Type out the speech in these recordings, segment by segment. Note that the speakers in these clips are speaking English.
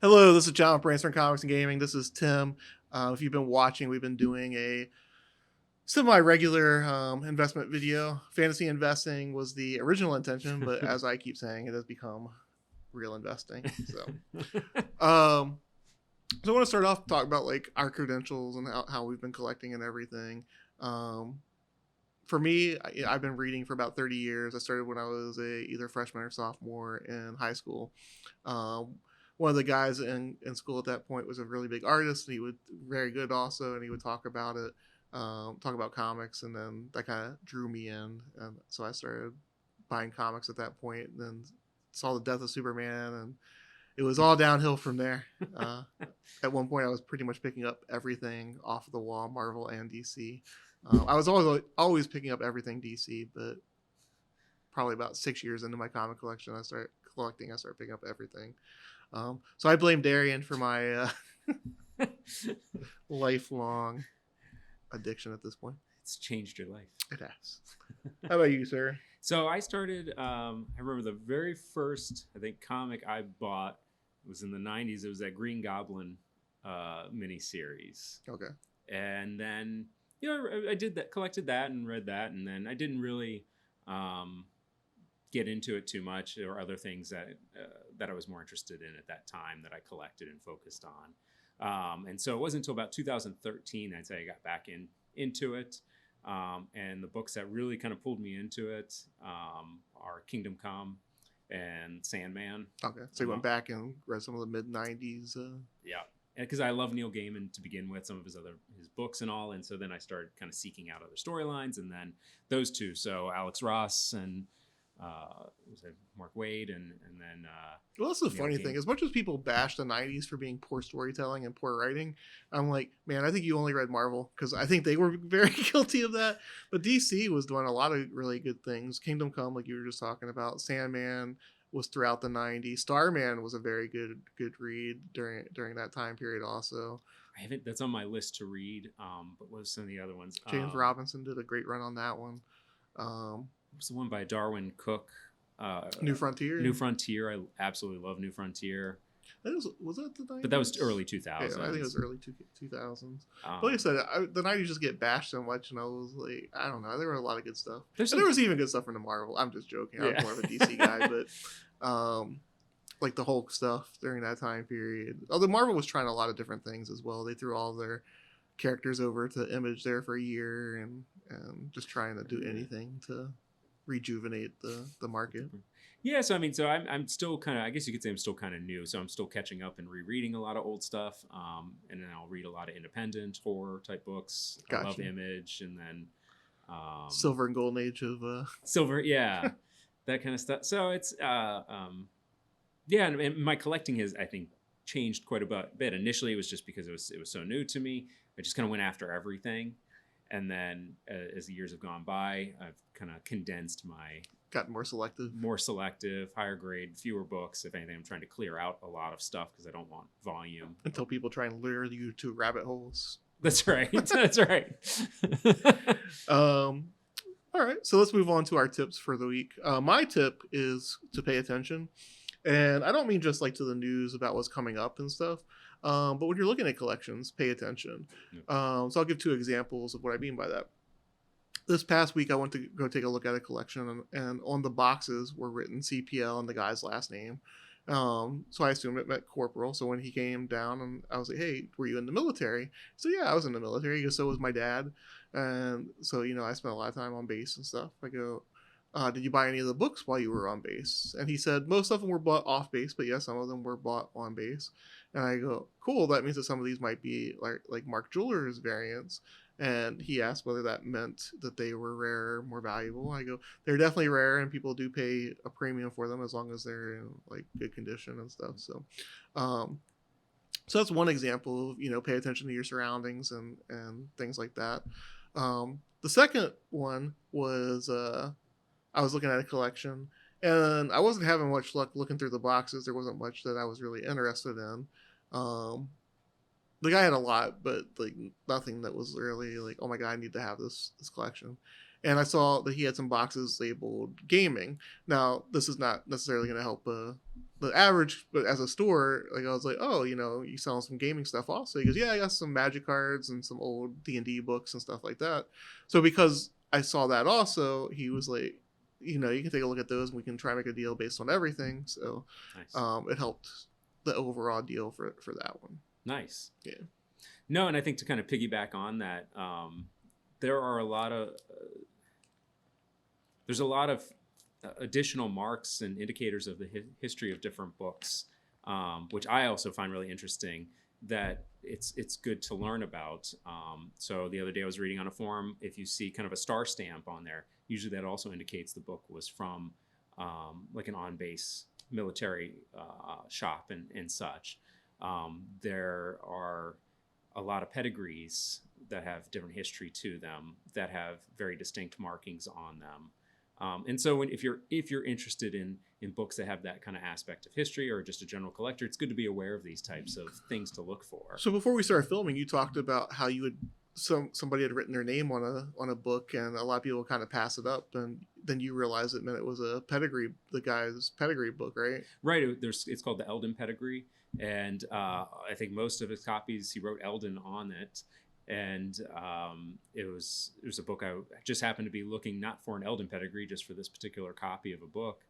Hello, this is John with Brainstorm Comics and Gaming. This is Tim. If you've been watching, we've been doing a semi-regular investment video. Fantasy investing was the original intention, but as I keep saying, it has become real investing. Um, so I want to start off talking about like our credentials and how we've been collecting and everything. For me, I've been reading for about 30 years. I started when I was either freshman or sophomore in high school. One of the guys in school at that point was a really big artist, and he would very good also, and he would talk about it, talk about comics, and then that kind of drew me in, and so I started buying comics at that point, and then saw the death of Superman, and it was all downhill from there. At one point, I was pretty much picking up everything off the wall, Marvel and DC. I was always picking up everything DC, but probably about 6 years into my comic collection, I started picking up everything. So I blame Darian for my lifelong addiction at this point. It's changed your life. It has. How about you, sir? So I started, I remember the very first, I think, comic I bought was in the 90s. It was that Green Goblin miniseries. Okay. And then, I did that, collected that and read that. And then I didn't really get into it too much. There were other things that I was more interested in at that time that I collected and focused on. And so it wasn't until about 2013, I'd say, I got back into it. And the books that really kind of pulled me into it are Kingdom Come and Sandman. Okay, so you went back and read some of the mid-90s. Yeah, because I love Neil Gaiman to begin with, some of his books and all. And so then I started kind of seeking out other storylines, and then those two. So Alex Ross and was it Mark Waid and then well, that's the funny thing. As much as people bash the 90s for being poor storytelling and poor writing, I'm like, man, I think you only read Marvel, because I think they were very guilty of that. But DC was doing a lot of really good things. Kingdom Come, like you were just talking about. Sandman was throughout the 90s. Starman was a very good read during that time period also. That's on my list to read. But what was some of the other ones? James Robinson did a great run on that one. What's the one by Darwin Cook? New Frontier. New Frontier. I absolutely love New Frontier. Was that the 90s? But that was early 2000s. Yeah, I think it was early 2000s. But like I said, the 90s just get bashed so much, and I was like, I don't know. There were a lot of good stuff. There was even good stuff from the Marvel. I'm just joking. I was more of a DC guy, but like the Hulk stuff during that time period. Although Marvel was trying a lot of different things as well. They threw all their characters over to Image there for a year, and just trying to do anything to rejuvenate the market. Yeah, so I mean, I'm still kind of, I guess you could say I'm still kind of new, so I'm still catching up and rereading a lot of old stuff, and then I'll read a lot of independent horror type books. Gotcha. I love Image, and then Silver and Golden Age of Silver, yeah, that kind of stuff. So it's yeah, and my collecting has, I think, changed quite a bit. Initially, it was just because it was so new to me. I just kind of went after everything. And then as the years have gone by, I've kind of condensed gotten more selective, higher grade, fewer books. If anything, I'm trying to clear out a lot of stuff because I don't want volume. Until people try and lure you to rabbit holes. That's right. That's right. All right. So let's move on to our tips for the week. My tip is to pay attention. And I don't mean just like to the news about what's coming up and stuff. But when you're looking at collections, pay attention. So I'll give two examples of what I mean by that. This past week, I went to go take a look at a collection, and on the boxes were written CPL and the guy's last name. So I assumed it meant corporal. So when he came down, and I was like, hey, were you in the military? So yeah, I was in the military. He goes, so was my dad. And so, I spent a lot of time on base and stuff. I go, did you buy any of the books while you were on base? And he said, most of them were bought off base, but yes, some of them were bought on base. And I go, cool, that means that some of these might be like Mark Jeweller's variants. And he asked whether that meant that they were rarer, more valuable. I go, they're definitely rare, and people do pay a premium for them as long as they're in like good condition and stuff. So so that's one example of, pay attention to your surroundings and things like that. The second one was I was looking at a collection, and I wasn't having much luck looking through the boxes. There wasn't much that I was really interested in. The guy had a lot, but like nothing that was really like, oh my god, I need to have this collection. And I saw that he had some boxes labeled gaming. Now, this is not necessarily going to help the the average, but as a store, like I was like, oh, you selling some gaming stuff also? He goes, yeah, I got some Magic cards and some old D&D books and stuff like that. So because I saw that also, he was like, you can take a look at those and we can try to make a deal based on everything. So Nice. it helped the overall deal for that one. Nice. Yeah. No, and I think to kind of piggyback on that, there are a lot of there's a lot of additional marks and indicators of the history of different books, which I also find really interesting. That it's good to learn about. So the other day I was reading on a forum, if you see kind of a star stamp on there, usually that also indicates the book was from like an on-base military shop and such. There are a lot of pedigrees that have different history to them that have very distinct markings on them. And so if you're interested in books that have that kind of aspect of history or just a general collector, it's good to be aware of these types of things to look for. So before we started filming, you talked about how you would somebody had written their name on a book, and a lot of people kind of pass it up, and then you realize it meant it was a pedigree, the guy's pedigree book, right? Right. It's called the Eldon Pedigree, and I think most of his copies he wrote Eldon on it. And it was a book I just happened to be looking not for an Eldon pedigree, just for this particular copy of a book,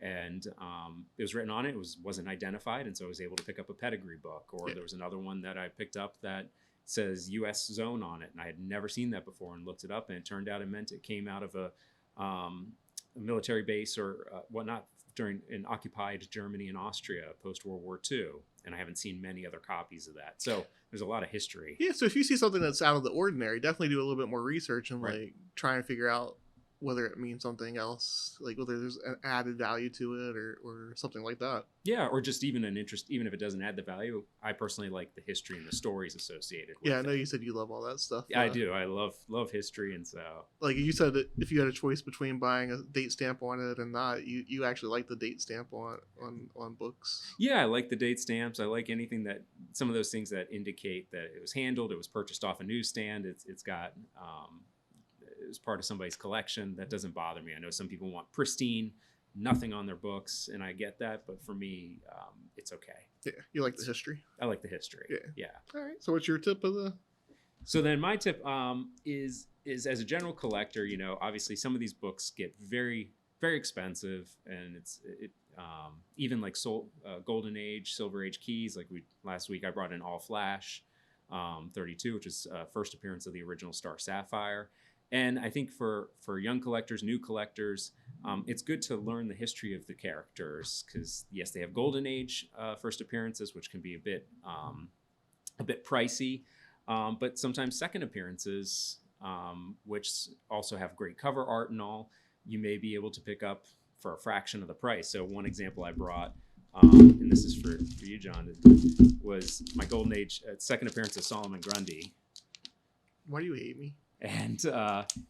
and it was written on it. It wasn't identified, and so I was able to pick up a pedigree book. Or there was another one that I picked up that says U.S. Zone on it, and I had never seen that before, and looked it up, and it turned out it meant it came out of a military base or whatnot in occupied Germany and Austria post World War II, and I haven't seen many other copies of that. So there's a lot of history. Yeah, so if you see something that's out of the ordinary, definitely do a little bit more research and like try and figure out whether it means something else, like whether there's an added value to it or something like that. Yeah, or just even an interest, even if it doesn't add the value. I personally like the history and the stories associated with it. Yeah, I know you said you love all that stuff. Yeah, I do. I love history, and so like you said that if you had a choice between buying a date stamp on it and not, you actually like the date stamp on books. Yeah, I like the date stamps. I like anything that some of those things that indicate that it was handled, it was purchased off a newsstand. It's got it was part of somebody's collection. That doesn't bother me. I know some people want pristine, nothing on their books, and I get that, but for me, it's okay. Yeah, you like the history. I like the history. Yeah. All right. So what's your tip of the? So then my tip is as a general collector, obviously some of these books get very, very expensive, and even like Golden Age, Silver Age keys. Like last week, I brought in All Flash 32, which is first appearance of the original Star Sapphire. And I think for young collectors, new collectors, it's good to learn the history of the characters because yes, they have Golden Age first appearances, which can be a bit pricey, but sometimes second appearances, which also have great cover art and all, you may be able to pick up for a fraction of the price. So one example I brought, and this is for you, John, was my Golden Age second appearance of Solomon Grundy. Why do you hate me? And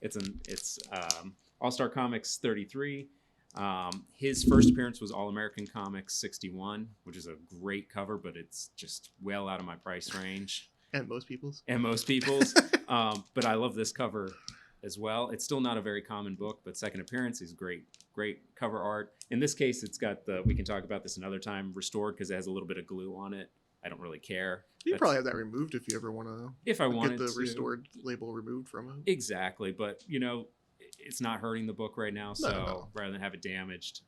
it's All-Star Comics 33. His first appearance was All-American Comics 61, which is a great cover, but it's just well out of my price range. And most people's. But I love this cover as well. It's still not a very common book, but second appearance is great cover art. In this case, it's got we can talk about this another time, restored because it has a little bit of glue on it. I don't really care. You probably have that removed if you ever want to. If I wanted get the to. restored label removed from it. Exactly, but it's not hurting the book right now. So rather than have it damaged,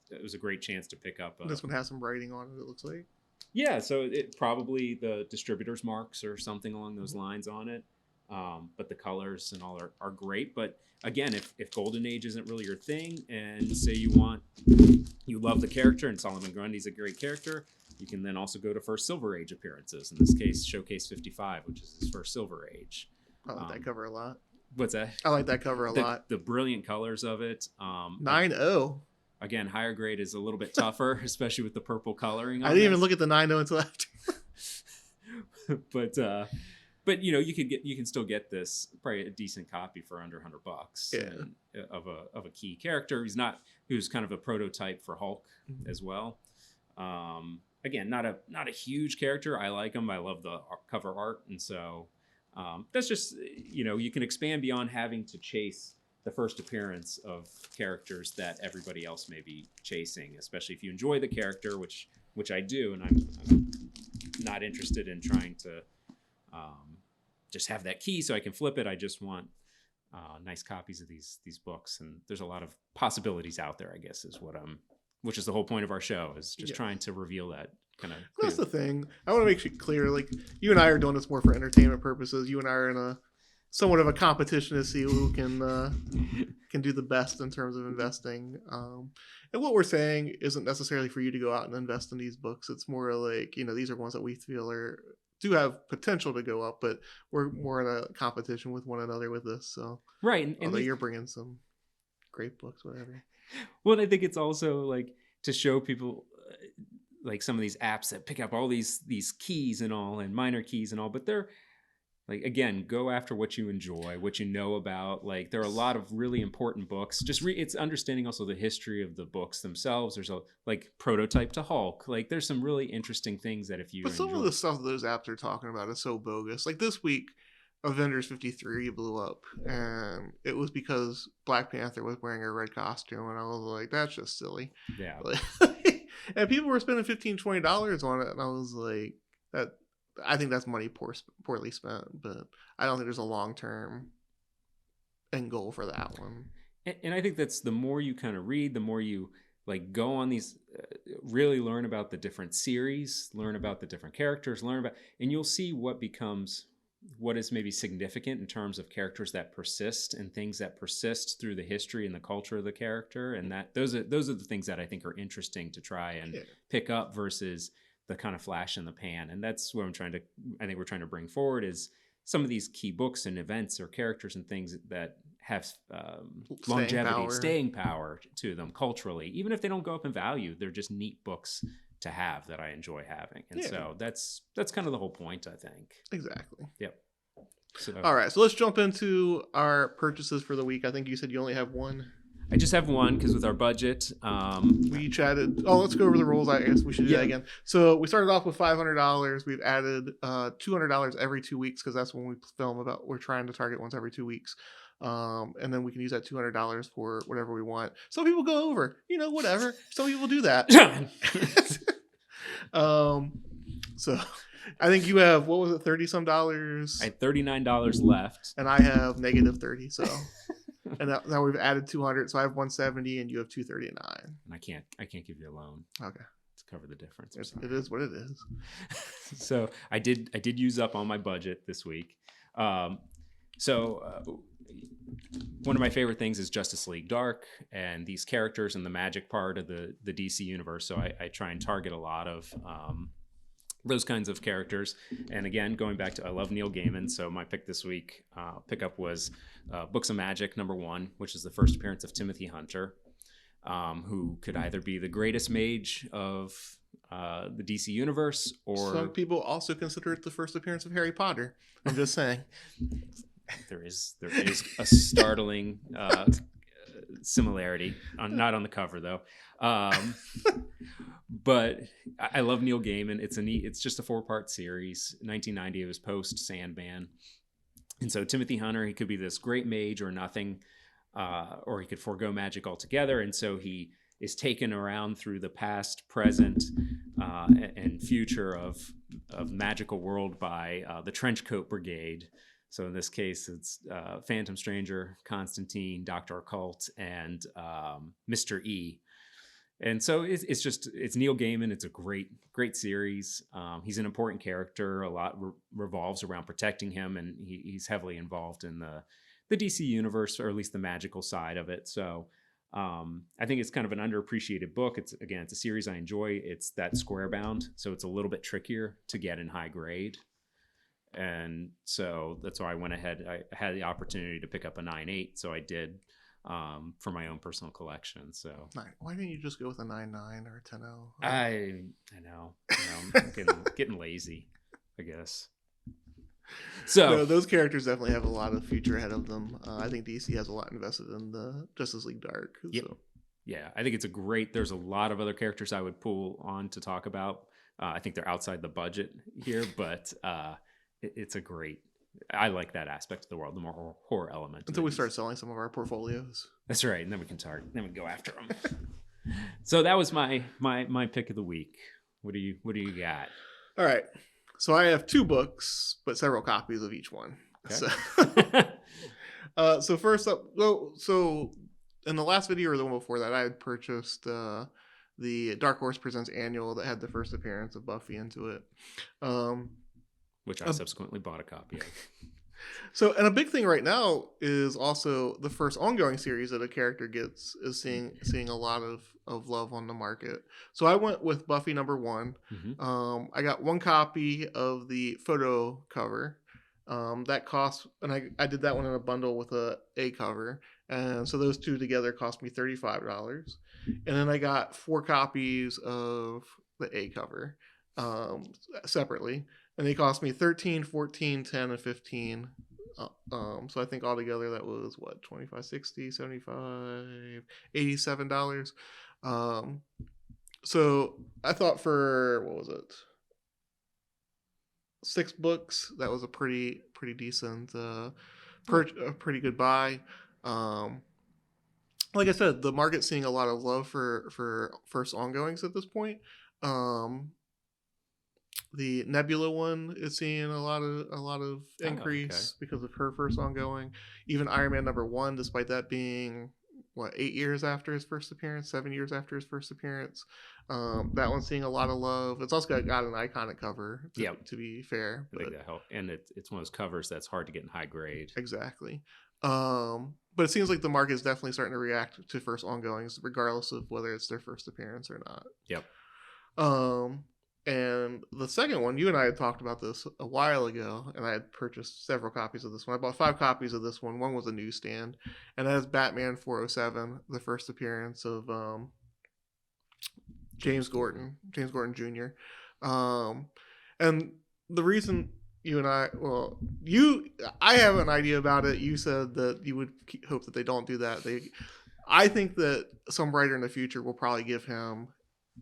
it was a great chance to pick up. This one has some writing on it. It looks like. Yeah, so it probably the distributor's marks or something along those lines on it. But the colors and all are great. But again, if Golden Age isn't really your thing, and say you love the character, and Solomon Grundy's a great character. You can then also go to first Silver Age appearances. In this case, Showcase 55, which is his first Silver Age. I like that cover a lot. What's that? I like that cover a lot. The brilliant colors of it. 9.0. Again, higher grade is a little bit tougher, especially with the purple coloring. I didn't even look at the 9.0 until after. But you can still get this probably a decent copy for under $100. Yeah. Of a key character. He was kind of a prototype for Hulk as well. Again, not a huge character. I like him. I love the cover art, and so that's just you can expand beyond having to chase the first appearance of characters that everybody else may be chasing, especially if you enjoy the character, which I do, and I'm not interested in trying to just have that key so I can flip it. I just want nice copies of these books, and there's a lot of possibilities out there, I guess, is which is the whole point of our show, is just trying to reveal that kind of. That's the thing. I want to make it clear, like, you and I are doing this more for entertainment purposes. You and I are in a somewhat of a competition to see who can do the best in terms of investing. And what we're saying isn't necessarily for you to go out and invest in these books. It's more like, these are ones that we feel do have potential to go up, but we're more in a competition with one another with this. So right, although you're bringing some great books, whatever. Well, I think it's also like to show people like some of these apps that pick up all these keys and all, and minor keys and all, but they're like, again, go after what you enjoy, what you know about. Like, there are a lot of really important books. Just it's understanding also the history of the books themselves. There's a Prototype to Hulk. Like, there's some really interesting things that if you. But some of the stuff that those apps are talking about is so bogus. Like this week, Avengers 53 blew up, and it was because Black Panther was wearing a red costume, and I was like, that's just silly. Yeah. And people were spending $15-$20 on it, and I was like, that. I think that's money poorly spent, but I don't think there's a long-term end goal for that one. And I think that's the more you kind of read, the more you like go on these, really learn about the different series, learn about the different characters, and you'll see what is maybe significant in terms of characters that persist and things that persist through the history and the culture of the character. And that those are the things that I think are interesting to try and pick up versus the kind of flash in the pan. And that's what I think we're trying to bring forward is some of these key books and events or characters and things that have longevity, staying power to them culturally. Even if they don't go up in value, they're just neat books to have that I enjoy having. And so that's kind of the whole point, I think. Exactly. Yep. So, all right, so let's jump into our purchases for the week. I think you said you only have one. I just have one because with our budget, we each added. Oh, let's go over the rules. I guess we should do that again. So we started off with $500. We've added $200 every 2 weeks because that's when we film about. We're trying to target once every 2 weeks, and then we can use that $200 for whatever we want. Some people go over, whatever. Some people do that. So I think you have, what was it, $30-some? I had $39 left, and I have -30. So. And now we've added 200, so I have 170, and you have 239. And I can't give you a loan. Okay, to cover the difference. It is what it is. So I did use up all my budget this week. One of my favorite things is Justice League Dark and these characters and the magic part of the DC universe. So I try and target a lot of those kinds of characters. And again, going back to, I love Neil Gaiman. So my pick this week, pickup was Books of Magic #1, which is the first appearance of Timothy Hunter, who could either be the greatest mage of the DC universe, or some people also consider it the first appearance of Harry Potter. I'm just saying. There is a startling similarity, not on the cover though. But I love Neil Gaiman. It's just a 4-part series. 1990, it was post Sandman. And so Timothy Hunter, he could be this great mage or nothing, or he could forego magic altogether. And so he is taken around through the past, present, and future of magical world by the Trenchcoat Brigade. So in this case, it's Phantom Stranger, Constantine, Dr. Occult, and Mr. E. And so it's Neil Gaiman. It's a great series. He's an important character. A lot revolves around protecting him, and he's heavily involved in the DC universe, or at least the magical side of it. So I think it's kind of an underappreciated book. It's a series I enjoy. It's that square bound, so it's a little bit trickier to get in high grade. And so that's why I went ahead. I had the opportunity to pick up a 9.8, so I did. For my own personal collection. So why didn't you just go with a 9.9 or a 10.0? I know. I'm getting lazy, I guess. So no, those characters definitely have a lot of future ahead of them. I think DC has a lot invested in the Justice League Dark. Yeah, so. Yeah. I think it's there's a lot of other characters I would pull on to talk about. I think they're outside the budget here, but it's a great I like that aspect of the world, the more horror element. Until we start selling some of our portfolios. That's right, and then we can go after them. So that was my pick of the week. What do you got? All right. So I have 2 books, but several copies of each one. Okay. So first up, so in the last video or the one before that, I had purchased the Dark Horse Presents annual that had the first appearance of Buffy into it. Which I subsequently bought a copy of. So, and a big thing right now is also the first ongoing series that a character gets is seeing a lot of love on the market. So I went with Buffy #1. Mm-hmm. I got 1 copy of the photo cover. That cost, and I did that one in a bundle with a cover. And so those 2 together cost me $35. And then I got 4 copies of the A cover separately. And they cost me $13, $14, $10, and $15. So I think altogether that was what, $25, $60, $75, $87. So I thought for, what was it, 6 books, that was a pretty decent, a pretty good buy. Like I said, the market's seeing a lot of love for first ongoings at this point. The Nebula one is seeing a lot of increase because of her first ongoing. Even Iron Man #1, despite that being 8 years after his first appearance, 7 years after his first appearance, that one's seeing a lot of love. It's also got an iconic cover. To be fair, I think that helped, and it's one of those covers that's hard to get in high grade. Exactly. But it seems like the market is definitely starting to react to first ongoings, regardless of whether it's their first appearance or not. Yep. And the second one, you and I had talked about this a while ago, and I had purchased several copies of this one. I bought 5 copies of this one. One was a newsstand, and that is Batman 407, the first appearance of James Gordon Jr. And the reason you and I have an idea about it. You said that you would hope that they don't do that. I think that some writer in the future will probably give him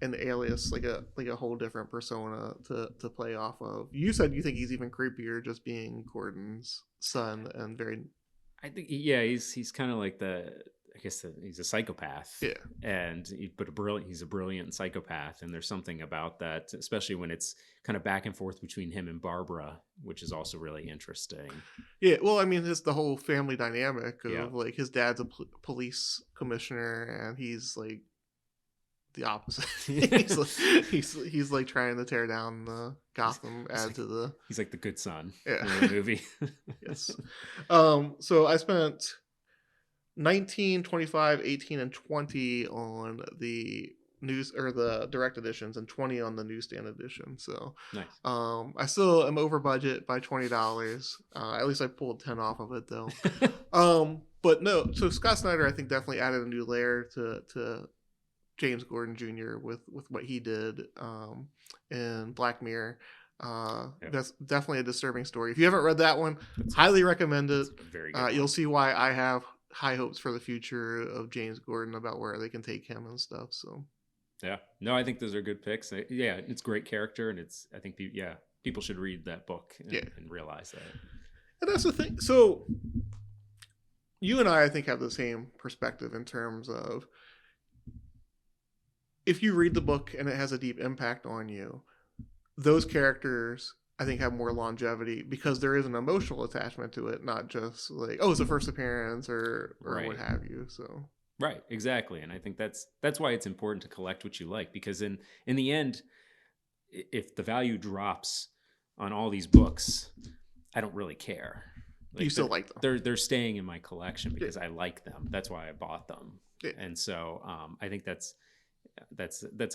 an alias, like a whole different persona to play off of. You said you think he's even creepier just being Gordon's son, and very. I think he's kind of like he's a psychopath. Yeah, he's a brilliant psychopath, and there's something about that, especially when it's kind of back and forth between him and Barbara, which is also really interesting. Yeah, well, I mean, it's the whole family dynamic of like his dad's a police commissioner, and he's like the opposite. he's like trying to tear down the Gotham, he's like the good son in the movie. Yes. So I spent 19, 25, 18, and 20 on the news or the direct editions, and 20 on the newsstand edition. So nice. I still am over budget by $20. At least I pulled 10 off of it though. But no, so Scott Snyder I think definitely added a new layer to James Gordon Jr. with what he did in Black Mirror. That's definitely a disturbing story. If you haven't read that one, highly recommend it. Very good. You'll see why I have high hopes for the future of James Gordon about where they can take him and stuff. So yeah, no, I think those are good picks. Yeah, it's great character, and I think people should read that book and realize that. And that's the thing. So you and I think have the same perspective in terms of, if you read the book and it has a deep impact on you, those characters I think have more longevity because there is an emotional attachment to it, not just like, oh, it's a first appearance or right. What have you. So right, exactly. And I think that's why it's important to collect what you like, because in the end, if the value drops on all these books, I don't really care. You still like them. They're staying in my collection because I like them. That's why I bought them. Yeah. And so I think that's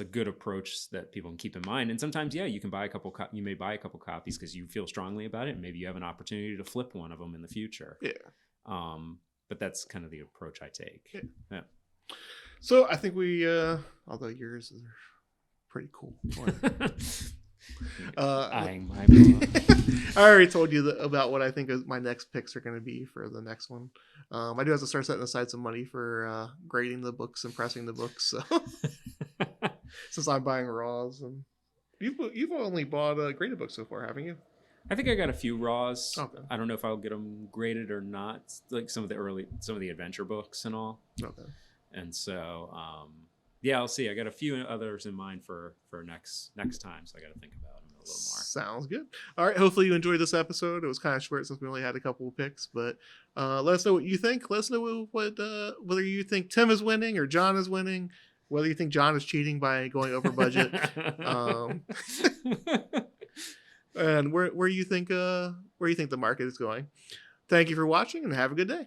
a good approach that people can keep in mind. And sometimes, you can buy you may buy a couple copies because you feel strongly about it. And maybe you have an opportunity to flip one of them in the future. Yeah. But that's kind of the approach I take. Yeah. So I think we, although yours is pretty cool. I already told you about what I think my next picks are going to be for the next one. I do have to start setting aside some money for grading the books and pressing the books. So since I'm buying raws, and you've only bought graded books so far, haven't you? I think I got a few raws. Okay. I don't know if I'll get them graded or not. Like some of the adventure books and all. Okay. And so, yeah, I'll see. I got a few others in mind for next time, so I got to think about them a little more. Sounds good. All right. Hopefully you enjoyed this episode. It was kind of short since we only had a couple of picks, but let us know what you think. Let us know what whether you think Tim is winning or John is winning. Whether you think John is cheating by going over budget. And where you think the market is going. Thank you for watching and have a good day.